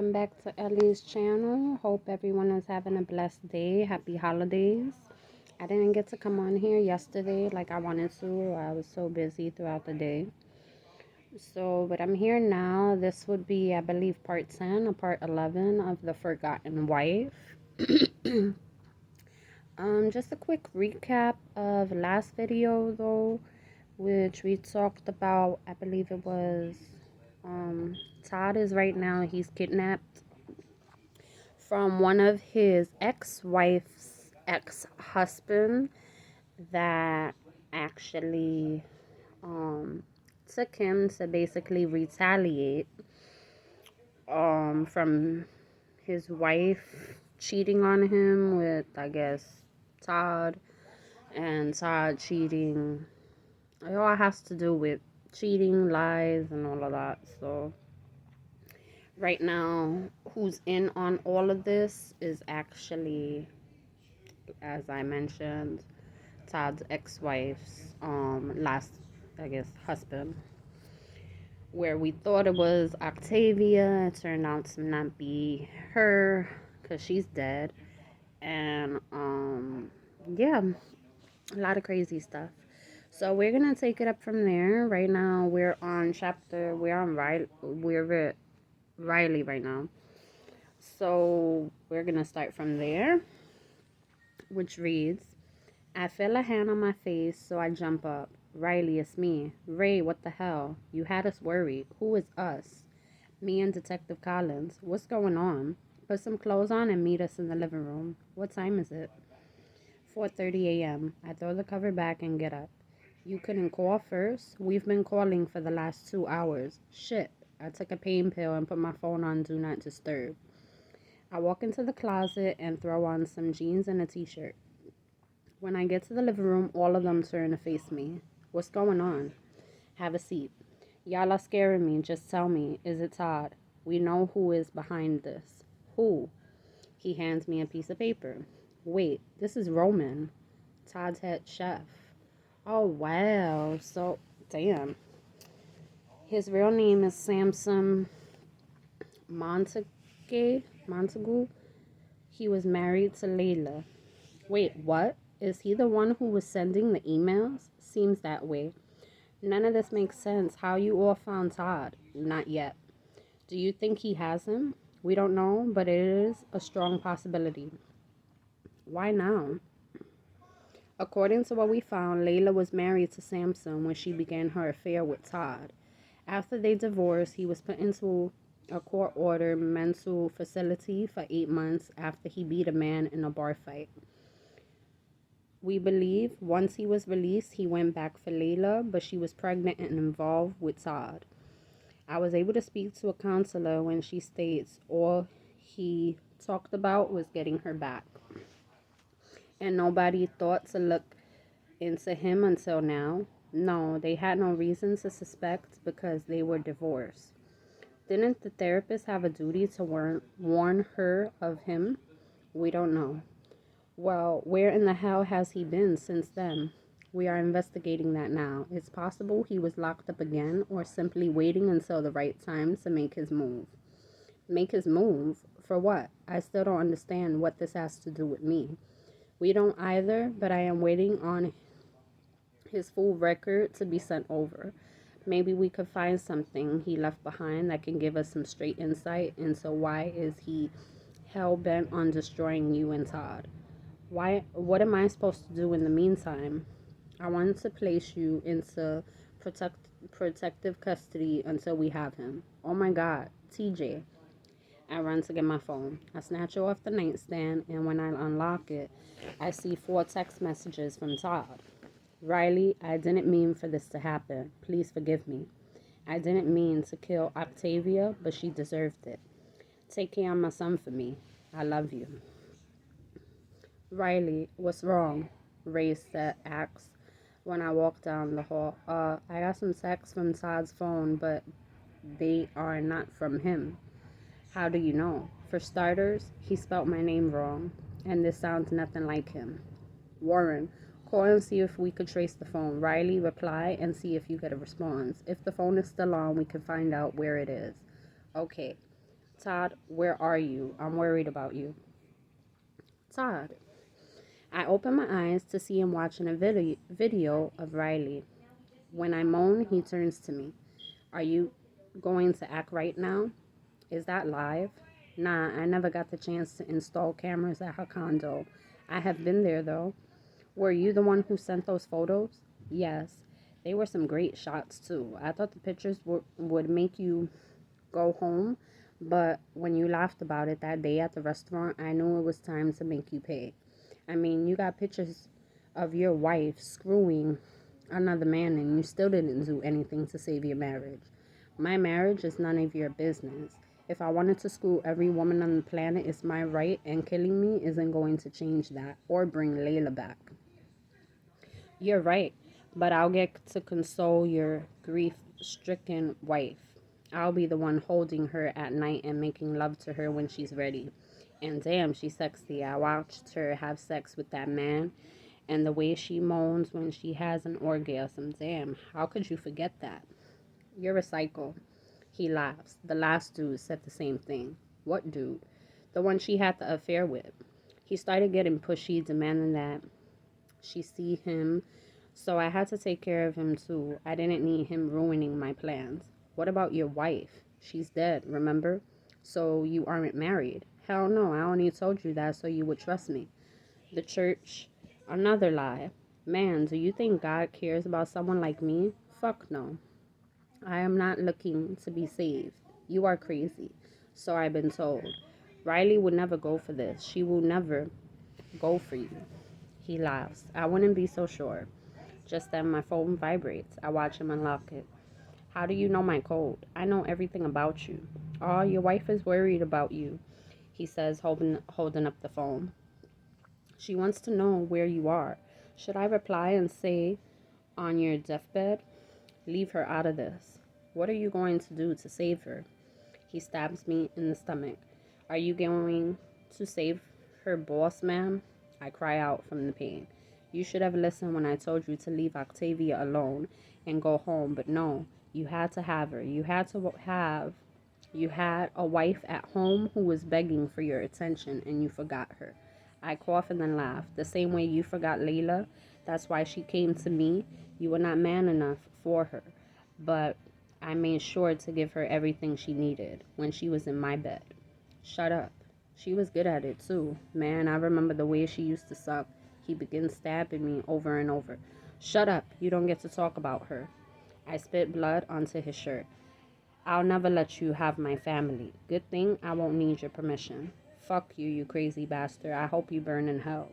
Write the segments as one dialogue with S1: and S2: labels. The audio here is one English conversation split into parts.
S1: welcome back to Ellie's channel. Hope everyone is having a blessed day. Happy holidays. I didn't get to come on here yesterday like I wanted to. I was so busy throughout the day. But I'm here now. This would be, I believe, part 10 or part 11 of The Forgotten Wife. Just a quick recap of last video though, which we talked about. I believe it was Todd is right now, he's kidnapped from one of his ex-wife's ex-husband that actually took him to basically retaliate from his wife cheating on him with, I guess, Todd, and Todd cheating. It all has to do with cheating, lies, and all of that. So right now, who's in on all of this is actually, as I mentioned, Todd's ex-wife's last, I guess, husband. Where we thought it was Octavia, it turned out to not be her because she's dead. And yeah, a lot of crazy stuff. So we're gonna take it up from there. Right now, we're on Riley right now. So we're gonna start from there, which reads, I feel a hand on my face, so I jump up. Riley, it's me. Ray, what the hell? You had us worried. Who is us? Me and Detective Collins. What's going on? Put some clothes on and meet us in the living room. What time is it? 4:30 a.m. I throw the cover back and get up. You couldn't call first? We've been calling for the last 2 hours. Shit. I took a pain pill and put my phone on Do Not Disturb. I walk into the closet and throw on some jeans and a t-shirt. When I get to the living room, all of them turn to face me. What's going on? Have a seat. Y'all are scaring me. Just tell me. Is it Todd? We know who is behind this. Who? He hands me a piece of paper. Wait, this is Roman, Todd's head chef. Oh, wow. So, damn. His real name is Samson Montague. He was married to Layla. Wait, what? Is he the one who was sending the emails? Seems that way. None of this makes sense. How you all found Todd? Not yet. Do you think he has him? We don't know, but it is a strong possibility. Why now? According to what we found, Layla was married to Samson when she began her affair with Todd. After they divorced, he was put into a court-ordered mental facility for 8 months after he beat a man in a bar fight. We believe once he was released, he went back for Layla, but she was pregnant and involved with Todd. I was able to speak to a counselor when she states all he talked about was getting her back. And nobody thought to look into him until now. No, they had no reason to suspect because they were divorced. Didn't the therapist have a duty to warn her of him? We don't know. Well, where in the hell has he been since then? We are investigating that now. It's possible he was locked up again or simply waiting until the right time to make his move. Make his move? For what? I still don't understand what this has to do with me. We don't either, but I am waiting on his full record to be sent over. Maybe we could find something he left behind that can give us some straight insight into why is he hell-bent on destroying you and Todd. What am I supposed to do in the meantime? I want to place you into protective custody until we have him. Oh my God, TJ. I run to get my phone. I snatch it off the nightstand, and when I unlock it, I see 4 text messages from Todd. Riley, I didn't mean for this to happen. Please forgive me. I didn't mean to kill Octavia, but she deserved it. Take care of my son for me. I love you. Riley, what's wrong? Ray asked when I walked down the hall. I got some texts from Todd's phone, but they are not from him. How do you know? For starters, he spelled my name wrong, and this sounds nothing like him. Warren, call and see if we could trace the phone. Riley, reply and see if you get a response. If the phone is still on, we can find out where it is. Okay. Todd, where are you? I'm worried about you. Todd. I open my eyes to see him watching a video of Riley. When I moan, he turns to me. Are you going to act right now? Is that live? Nah, I never got the chance to install cameras at her condo. I have been there though. Were you the one who sent those photos? Yes. They were some great shots too. I thought the pictures would make you go home, but when you laughed about it that day at the restaurant, I knew it was time to make you pay. I mean, you got pictures of your wife screwing another man and you still didn't do anything to save your marriage. My marriage is none of your business. If I wanted to screw every woman on the planet, it's my right, and killing me isn't going to change that or bring Layla back. You're right, but I'll get to console your grief stricken wife. I'll be the one holding her at night and making love to her when she's ready. And damn, she's sexy. I watched her have sex with that man, and the way she moans when she has an orgasm. Damn, how could you forget that? You're a psycho. He laughs. The last dude said the same thing. What dude? The one she had the affair with. He started getting pushy, demanding that she see him, so I had to take care of him too. I didn't need him ruining my plans. What about your wife? She's dead, remember? So you aren't married? Hell no, I only told you that so you would trust me. The church? Another lie. Man, do you think God cares about someone like me? Fuck no. I am not looking to be saved. You are crazy. So I've been told. Riley would never go for this. She will never go for you. He laughs. I wouldn't be so sure. Just then my phone vibrates. I watch him unlock it. How do you know my code? I know everything about you. Oh, your wife is worried about you, he says, holding up the phone. She wants to know where you are. Should I reply and say on your deathbed? Leave her out of this. What are you going to do to save her? He stabs me in the stomach. Are you going to save her boss, ma'am? I cry out from the pain. You should have listened when I told you to leave Octavia alone and go home, but no, you had to have her. You had a wife at home who was begging for your attention and you forgot her. I cough and then laugh. The same way you forgot Layla. That's why she came to me. You were not man enough for her. But I made sure to give her everything she needed when she was in my bed. Shut up. She was good at it too. Man, I remember the way she used to suck. He begins stabbing me over and over. Shut up. You don't get to talk about her. I spit blood onto his shirt. I'll never let you have my family. Good thing I won't need your permission. Fuck you, you crazy bastard. I hope you burn in hell.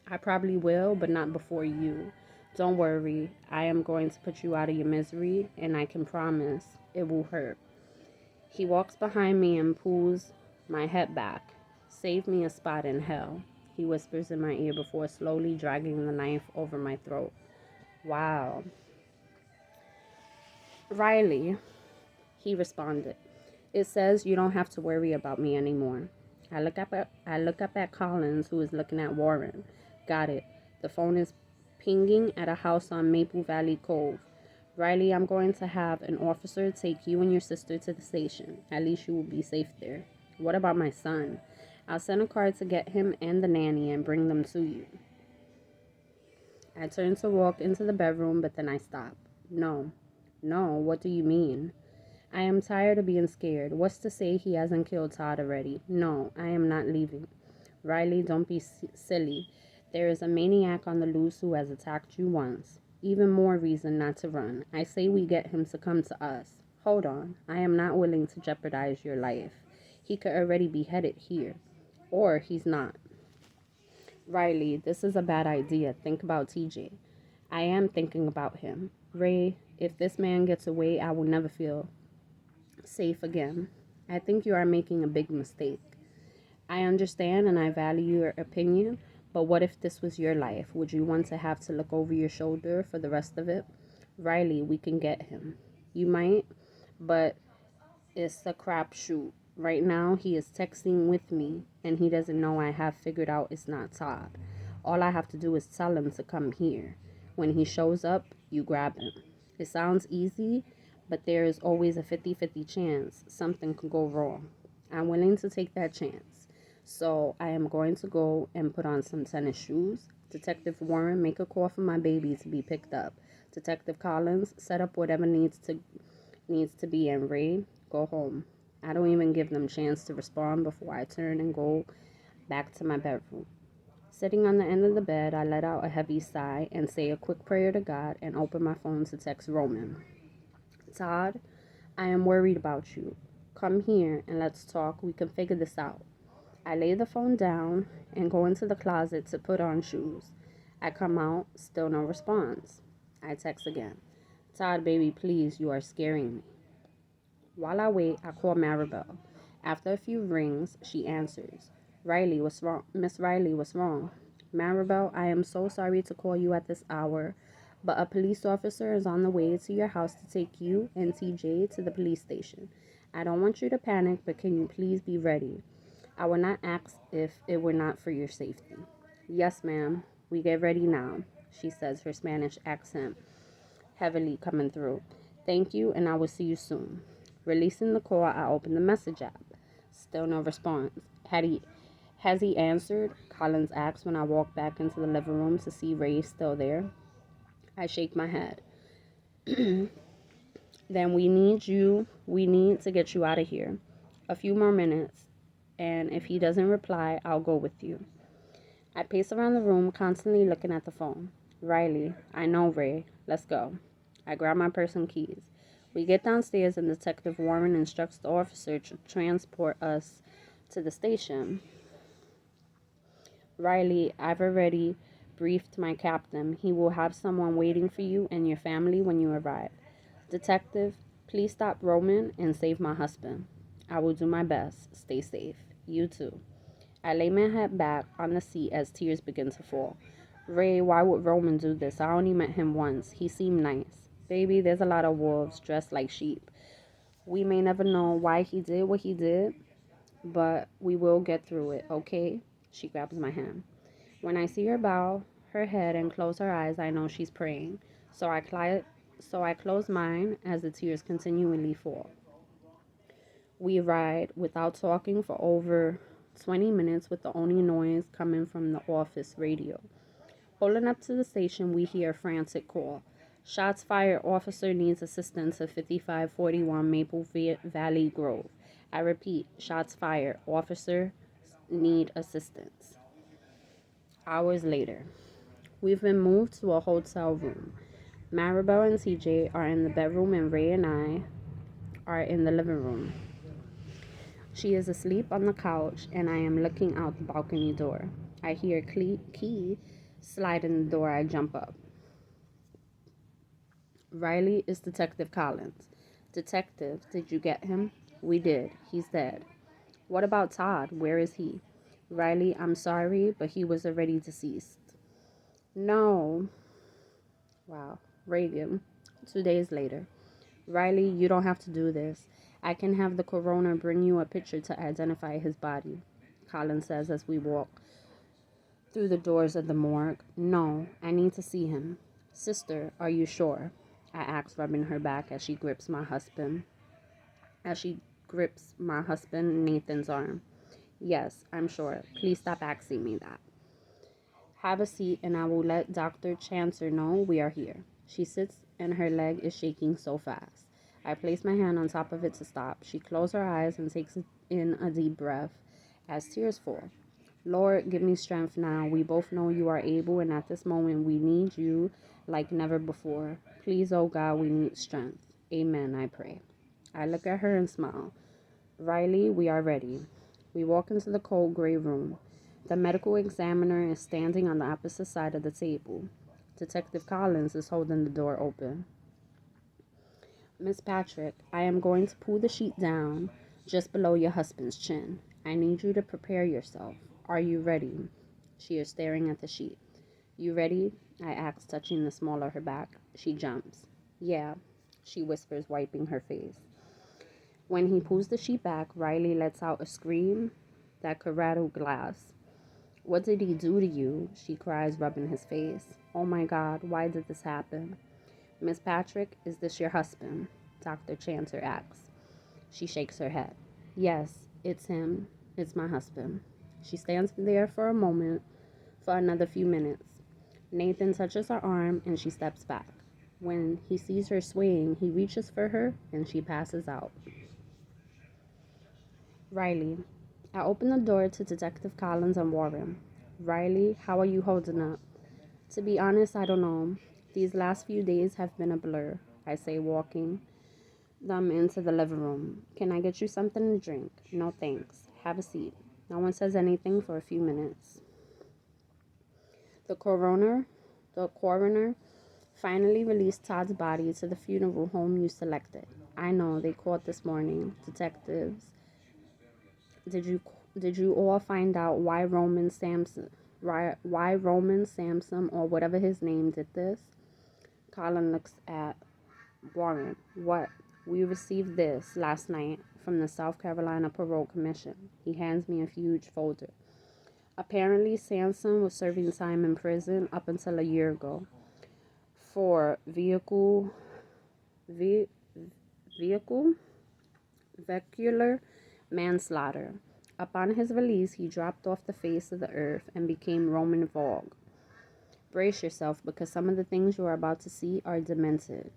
S1: I probably will, but not before you. Don't worry. I am going to put you out of your misery, and I can promise it will hurt. He walks behind me and pulls my head back. Save me a spot in hell, he whispers in my ear before slowly dragging the knife over my throat. Wow. Riley, he responded. It says you don't have to worry about me anymore. I look up at Collins, who is looking at Warren. Got it. The phone is pinging at a house on Maple Valley Cove. Riley, I'm going to have an officer take you and your sister to the station. At least you will be safe there. What about my son? I'll send a car to get him and the nanny and bring them to you. I turn to walk into the bedroom, but then I stop. No. No, what do you mean? I am tired of being scared. What's to say he hasn't killed Todd already? No, I am not leaving. Riley, don't be silly. There is a maniac on the loose who has attacked you once. Even more reason not to run. I say we get him to come to us. Hold on. I am not willing to jeopardize your life. He could already be headed here. Or he's not. Riley, this is a bad idea. Think about TJ. I am thinking about him. Ray, if this man gets away, I will never feel safe again. I think you are making a big mistake. I understand and I value your opinion, but what if this was your life? Would you want to have to look over your shoulder for the rest of it? Riley, we can get him. You might, but it's a crapshoot. Right now, he is texting with me, and he doesn't know I have figured out it's not Todd. All I have to do is tell him to come here. When he shows up, you grab him. It sounds easy, but there is always a 50-50 chance something could go wrong. I'm willing to take that chance. So I am going to go and put on some tennis shoes. Detective Warren, make a call for my baby to be picked up. Detective Collins, set up whatever needs to be, and Ray, go home. I don't even give them chance to respond before I turn and go back to my bedroom. Sitting on the end of the bed, I let out a heavy sigh and say a quick prayer to God and open my phone to text Roman. Todd, I am worried about you. Come here and let's talk. We can figure this out. I lay the phone down and go into the closet to put on shoes. I come out, still no response. I text again. Todd, baby, please, you are scaring me. While I wait, I call Maribel. After a few rings, she answers. Riley, what's wrong? Miss Riley, what's wrong? Maribel, I am so sorry to call you at this hour, but a police officer is on the way to your house to take you and TJ to the police station. I don't want you to panic, but can you please be ready? I would not ask if it were not for your safety. Yes, ma'am. We get ready now, she says, her Spanish accent heavily coming through. Thank you, and I will see you soon. Releasing the call, I open the message app. Still no response. Has he answered? Collins asks when I walk back into the living room to see Ray still there. I shake my head. Then we need to get you out of here. A few more minutes, and if he doesn't reply, I'll go with you. I pace around the room, constantly looking at the phone. Riley, I know, Ray. Let's go. I grab my purse and keys. We get downstairs and Detective Warren instructs the officer to transport us to the station. Riley, I've already briefed my captain. He will have someone waiting for you and your family when you arrive. Detective, please stop Roman and save my husband. I will do my best. Stay safe. You too. I lay my head back on the seat as tears begin to fall. Ray, why would Roman do this? I only met him once. He seemed nice. Baby, there's a lot of wolves dressed like sheep. We may never know why he did what he did, but we will get through it, okay? She grabs my hand. When I see her bow her head and close her eyes, I know she's praying. So I close mine as the tears continually fall. We ride without talking for over 20 minutes with the only noise coming from the office radio. Pulling up to the station, we hear a frantic call. Shots fired. Officer needs assistance at 5541 Maple Valley Grove. I repeat, shots fired. Officer need assistance. Hours later, we've been moved to a hotel room. Maribel and TJ are in the bedroom and Ray and I are in the living room. She is asleep on the couch and I am looking out the balcony door. I hear a key slide in the door. I jump up. Riley, is Detective Collins. Detective, did you get him? We did. He's dead. What about Todd? Where is he? Riley, I'm sorry, but he was already deceased. No. Wow. Reagan, 2 days later. Riley, you don't have to do this. I can have the coroner bring you a picture to identify his body, Collins says as we walk through the doors of the morgue. No, I need to see him. Sister, are you sure? I ask, rubbing her back as she grips my husband, Nathan's arm. Yes, I'm sure. Please stop asking me that. Have a seat and I will let Dr. Chancer know we are here. She sits and her leg is shaking so fast. I place my hand on top of it to stop. She closes her eyes and takes in a deep breath as tears fall. Lord, give me strength now. We both know you are able, and at this moment we need you like never before. Please, oh God, we need strength. Amen, I pray. I look at her and smile. Riley, we are ready. We walk into the cold gray room. The medical examiner is standing on the opposite side of the table. Detective Collins is holding the door open. Miss Patrick, I am going to pull the sheet down just below your husband's chin. I need you to prepare yourself. Are you ready? She is staring at the sheet. You ready? I ask, touching the small of her back. She jumps. Yeah, she whispers, wiping her face. When he pulls the sheet back, Riley lets out a scream that could rattle glass. What did he do to you? She cries, rubbing his face. Oh my God, why did this happen? Miss Patrick, is this your husband? Dr. Chancer asks. She shakes her head. Yes, It's him. It's my husband. She stands there for a moment, for another few minutes. Nathan touches her arm and she steps back. When he sees her swaying, he reaches for her and she passes out. Riley. I open the door to Detective Collins and Warren. Riley, how are you holding up? To be honest, I don't know. These last few days have been a blur, I say, walking them into the living room. Can I get you something to drink? No thanks. Have a seat. No one says anything for a few minutes. The coroner finally released Todd's body to the funeral home you selected. I know, they called this morning. Detectives, did you all find out why Roman Sampson, or whatever his name, did this? Colin looks at Warren. What? We received this last night from the South Carolina Parole Commission. He hands me a huge folder. Apparently, Sampson was serving time in prison up until a year ago for vehicular manslaughter. Upon his release, he dropped off the face of the earth and became Roman Vogue. Brace yourself, because some of the things you are about to see are demented.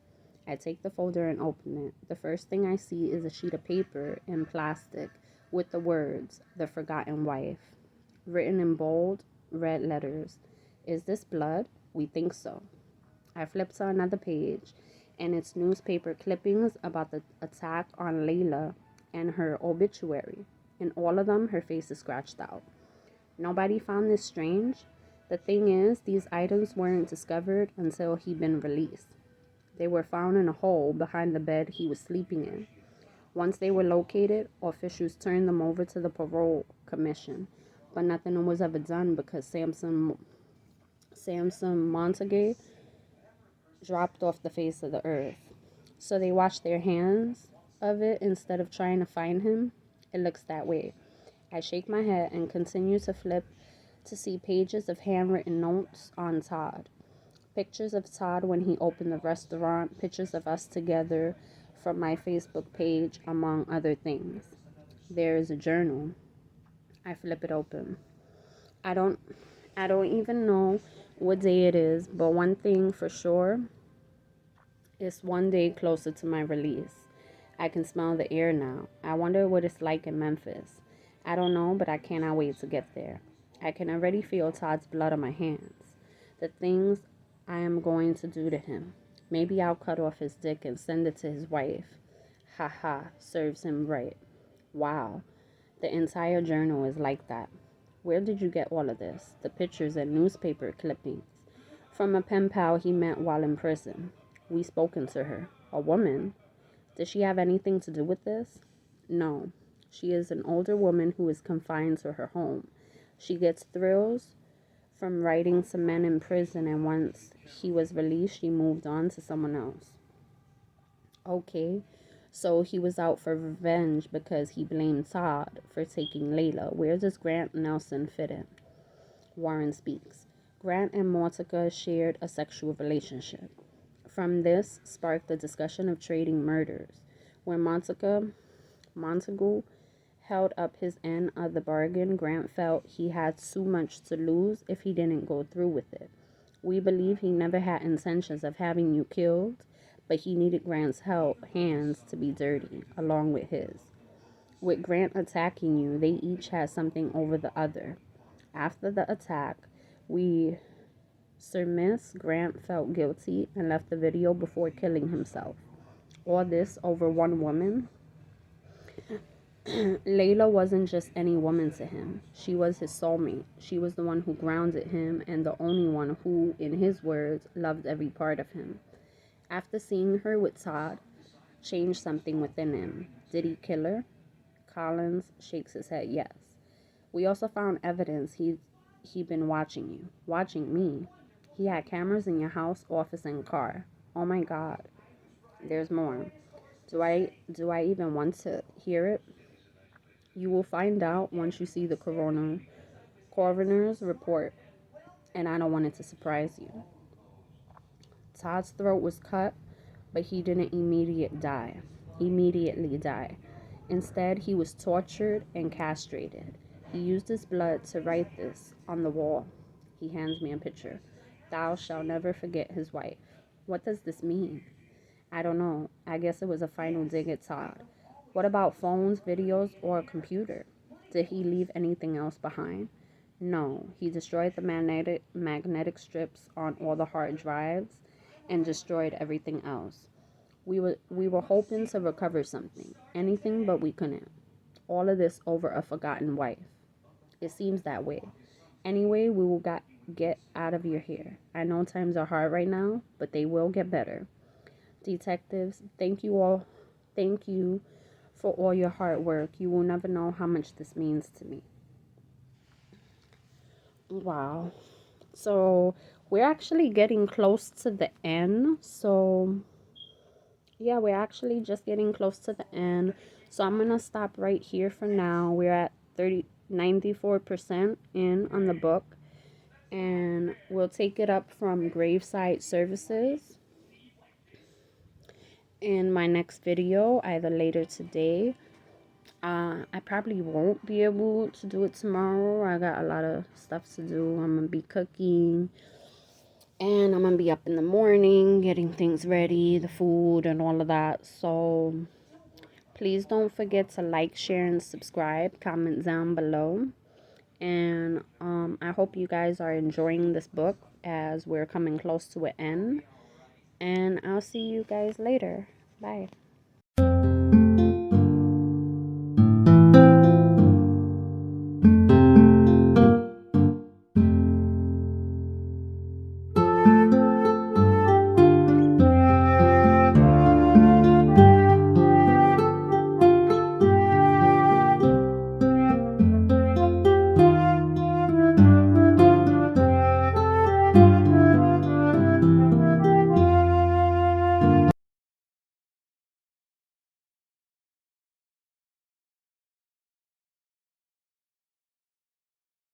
S1: I take the folder and open it. The first thing I see is a sheet of paper in plastic with the words, "The Forgotten Wife," written in bold, red letters. Is this blood? We think so. I flip to another page, and it's newspaper clippings about the attack on Layla and her obituary. In all of them, her face is scratched out. Nobody found this strange. The thing is, these items weren't discovered until he'd been released. They were found in a hole behind the bed he was sleeping in. Once they were located, officials turned them over to the parole commission, but nothing was ever done because Sampson Montague dropped off the face of the earth. So they washed their hands of it instead of trying to find him. It looks that way. I shake my head and continue to flip to see pages of handwritten notes on Todd. Pictures of Todd when he opened the restaurant, pictures of us together from my Facebook page, among other things. There is a journal. I flip it open. I don't even know what day it is, but one thing for sure, it's one day closer to my release. I can smell the air now. I wonder what it's like in Memphis. I don't know, but I cannot wait to get there. I can already feel Todd's blood on my hands. The things I am going to do to him. Maybe I'll cut off his dick and send it to his wife. Ha ha, serves him right. Wow, the entire journal is like that. Where did you get all of this? The pictures and newspaper clippings. From a pen pal he met while in prison. We spoken to her. A woman? Did she have anything to do with this? No. She is an older woman who is confined to her home. She gets thrills from writing to men in prison, and once he was released, she moved on to someone else. Okay, so he was out for revenge because he blamed Todd for taking Layla. Where does Grant Nelson fit in? Warren speaks. Grant and Monica shared a sexual relationship. From this sparked the discussion of trading murders. When Montague held up his end of the bargain, Grant felt he had too much to lose if he didn't go through with it. We believe he never had intentions of having you killed, but he needed Grant's hands to be dirty, along with his. With Grant attacking you, they each had something over the other. After the attack, we surmise Grant felt guilty and left the video before killing himself. All this over one woman? Layla wasn't just any woman to him. She was his soulmate. She was the one who grounded him and the only one who, in his words, loved every part of him. After seeing her with Todd, changed something within him. Did he kill her? Collins shakes his head yes. We also found evidence he'd been watching you. Watching me. He had cameras in your house, office, and car. Oh my God. There's more. Do I even want to hear it? You will find out once you see the coroner's report, and I don't want it to surprise you. Todd's throat was cut, but he didn't immediately die. Instead, he was tortured and castrated. He used his blood to write this on the wall. He hands me a picture. Thou shalt never forget his wife. What does this mean? I don't know. I guess it was a final dig at Todd. What about phones, videos, or a computer? Did he leave anything else behind? No. He destroyed the magnetic strips on all the hard drives and destroyed everything else. We were hoping to recover something. Anything, but we couldn't. All of this over a forgotten wife. It seems that way. Anyway, we will get out of your hair. I know times are hard right now, but they will get better. Detectives, thank you all. Thank you for all your hard work. You will never know how much this means to me. Wow. So we're actually getting close to the end. So yeah, we're actually just getting close to the end. So I'm gonna stop right here for now. We're at 94% in on the book, and we'll take it up from Graveside Services in my next video, either later today. I probably won't be able to do it tomorrow. I got a lot of stuff to do. I'm gonna be cooking, and I'm gonna be up in the morning getting things ready, the food and all of that. So please don't forget to like, share, and subscribe. Comment down below. And I hope you guys are enjoying this book as we're coming close to an end. And I'll see you guys later. Bye.